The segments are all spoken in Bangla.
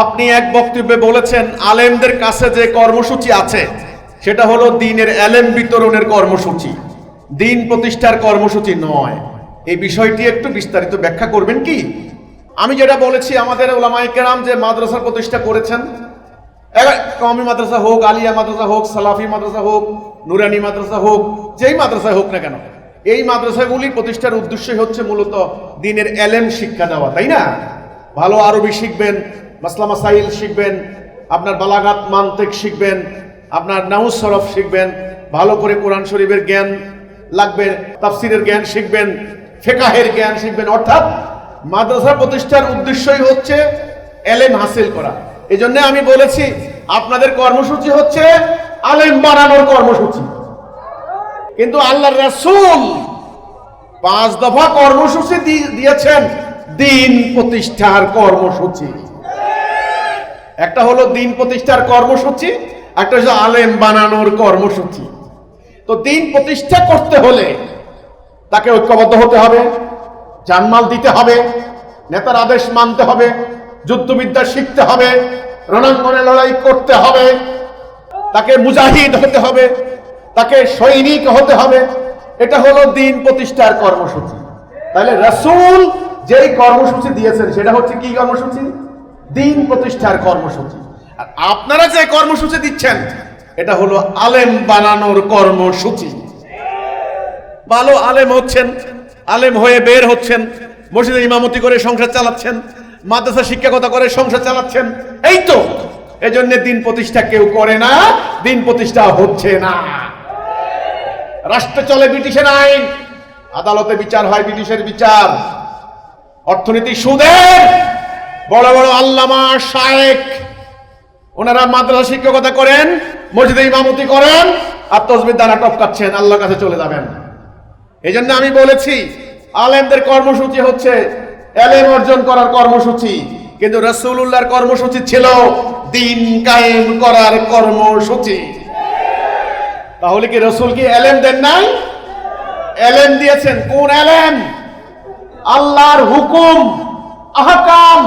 আপনি এক বক্তব্যে বলেছেন আলেমদের কাছে যে কর্মসূচি আছে সেটা হলো দ্বীনের এলেম বিতরণের কর্মসূচি, দ্বীন প্রতিষ্ঠার কর্মসূচি নয়। এই বিষয়টি একটু বিস্তারিত ব্যাখ্যা করবেন কি? আমি যেটা বলেছি, আমাদের উলামায়ে কেরাম যে মাদ্রাসা প্রতিষ্ঠা করেছেন, কওমি মাদ্রাসা হোক, আলিয়া মাদ্রাসা হোক, সালাফি মাদ্রাসা হোক, নুরানি মাদ্রাসা হোক, যেই মাদ্রাসায় হোক না কেন, এই মাদ্রাসাগুলি প্রতিষ্ঠার উদ্দেশ্যই হচ্ছে মূলত দ্বীনের এলেম শিক্ষা দেওয়া, তাই না? ভালো আরবি শিখবেন, মাসলা মাসাইল শিখবেন, আপনার বালাগাত মান্তিক শিখবেন, আপনার নাহু সরফ শিখবেন, ভালো করে কোরআন শরীফের জ্ঞান লাগবে, তাফসিরের জ্ঞান শিখবেন, ফিকহের জ্ঞান শিখবেন। অর্থাৎ মাদ্রাসা প্রতিষ্ঠার উদ্দেশ্যই হচ্ছে এলেম হাসিল করা। এই জন্য আমি বলেছি আপনাদের কর্মসূচি হচ্ছে আলেম বানানোর কর্মসূচি, কিন্তু আল্লাহর রাসূল 5 দফা কর্মসূচি দিয়েছেন দ্বীন প্রতিষ্ঠার কর্মসূচি। একটা হলো দ্বীন প্রতিষ্ঠার কর্মসূচি, একটা হচ্ছে আলেম বানানোর কর্মসূচি। তো দ্বীন প্রতিষ্ঠা করতে হলে তাকে ঐক্যবদ্ধ হতে হবে, জানমাল দিতে হবে, নেতার আদেশ মানতে হবে, যুদ্ধবিদ্যা শিখতে হবে, রণাঙ্গনে লড়াই করতে হবে, তাকে মুজাহিদ হতে হবে, তাকে সৈনিক হতে হবে। এটা হলো দ্বীন প্রতিষ্ঠার কর্মসূচি। তাহলে রাসূল যেই কর্মসূচি দিয়েছেন সেটা হচ্ছে কি কর্মসূচি? দ্বীন প্রতিষ্ঠার কর্মসূচি। আর আপনারা যে কর্মসূচি দিচ্ছেন এটা হলো আলেম বানানোর কর্মসূচি। ভালো আলেম হচ্ছেন, আলেম হয়ে বের হচ্ছেন, মসজিদে ইমামতি করে সংসার চালাচ্ছেন, মাদ্রাসা শিক্ষকতা করে সংসার চালাচ্ছেন, এই তো। এজন্য দ্বীন প্রতিষ্ঠা কেউ করে না, দ্বীন প্রতিষ্ঠা হচ্ছে না। রাষ্ট্র চলে ব্রিটিশের আইন, আদালতে বিচার হয় ব্রিটিশের বিচার, অর্থনীতি সুদের। বড় বড় আল্লামা শায়েখ ওনারা মাদ্রাসা শিক্ষকতা করেন, মসজিদে ইমামতি করেন, আর তাসবিহ দ্বারা টপকাচ্ছেন, আল্লাহর কাছে চলে যাবেন। এই জন্য আমি বলেছি আলেমদের কর্মসূচি হচ্ছে এলেম অর্জন করার কর্মসূচি, কিন্তু রাসূলুল্লাহর কর্মসূচি ছিল দ্বীন কায়েম করার কর্মসূচি। তাহলে কি রাসূল কি এলেম দেন নাই? এলেম দিয়েছেন। কোন এলেম? আল্লাহর হুকুম, আহকাম,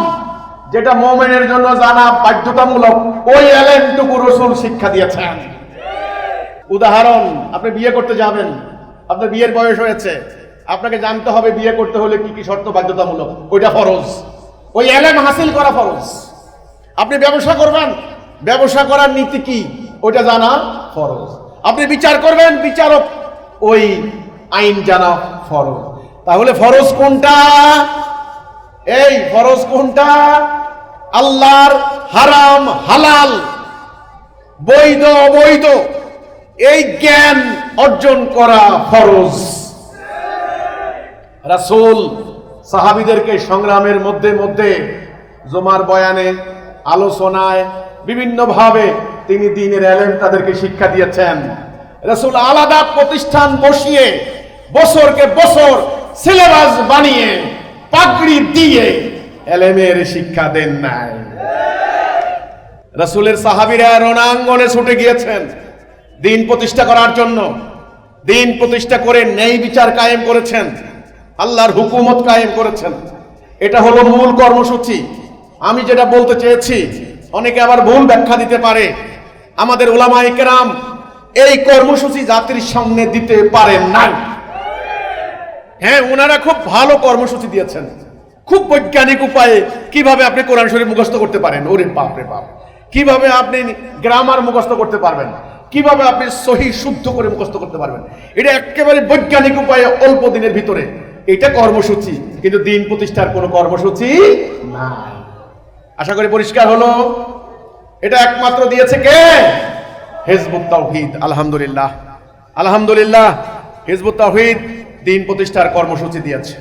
যেটা মুমিনের জন্য জানা বাধ্যতামূলক, ওই এলেমটুকু রাসূল শিক্ষা দিয়েছেন। উদাহরণ, আপনি বিয়ে করতে যাবেন, আপনার বিয়ের বয়স হয়েছে, আপনাকে জানতে হবে বিয়ে করতে হলে কি কি শর্ত বাধ্যতামূলক, ওইটা ফরজ, ওই এলেম হাসিল করা ফরজ। আপনি ব্যবসা করবেন, ব্যবসা করার নীতি কি ওইটা জানা ফরজ। আপনি বিচার করবেন, বিচারক, ওই আইন জানা ফরজ। তাহলে ফরজ কোনটা? এই ফরজ কোনটা? আল্লাহর হারাম হালাল, বৈধ অবৈধ, এই জ্ঞান অর্জন করা ফরজ। রাসূল সাহাবীদেরকে সংগ্রামের মধ্যে মধ্যে জুমার বয়ানে, আলোচনায়, বিভিন্ন ভাবে তিনি দ্বীনের এলেম তাদেরকে শিক্ষা দিয়েছেন। রাসূল আলাদা প্রতিষ্ঠান বসিয়ে বছরকে বছর সিলেবাস বানিয়ে পাগড়ি দিয়ে এলেমের শিক্ষা দেন নাই। রাসূলের সাহাবীরা রণাঙ্গনে ছুটে গিয়েছেন দ্বীন প্রতিষ্ঠা করার জন্য। দ্বীন প্রতিষ্ঠা করে ন্যায় বিচার কায়েম করেছেন, আল্লাহর হুকুমত কায়েম করেছেন। এটা হলো মূল কর্মসূচি। আমি যেটা বলতে চেয়েছি, অনেকে আবার ভুল ব্যাখ্যা দিতে পারে। আমাদের উলামায়ে কেরাম এই কর্মসূচি জাতির সামনে দিতে পারেন নাই। হ্যাঁ, ওনারা খুব ভালো কর্মসূচি দিয়েছেন, খুব বৈজ্ঞানিক উপায়ে কিভাবে আপনি কোরআন শরীফ মুখস্থ করতে পারেন। ওরে বাপ রে বাপ, কিভাবে আপনি গ্রামার মুখস্থ করতে পারবেন, কিভাবে আপনি সহি শুদ্ধ করে মুখস্থ করতে পারবেন, এটা একেবারে বৈজ্ঞানিক উপায়ে অল্প দিনের ভিতরে। এটা কর্মসূচি, কিন্তু দ্বীন প্রতিষ্ঠার কোনো কর্মসূচি নাই। আশা করি পরিষ্কার হলো। এটা একমাত্র দিয়েছে কে? হিজবুত তাওহীদ। আলহামদুলিল্লাহ, আলহামদুলিল্লাহ, হিজবুত তাওহীদ দ্বীন প্রতিষ্ঠার কর্মসূচি দিয়েছে।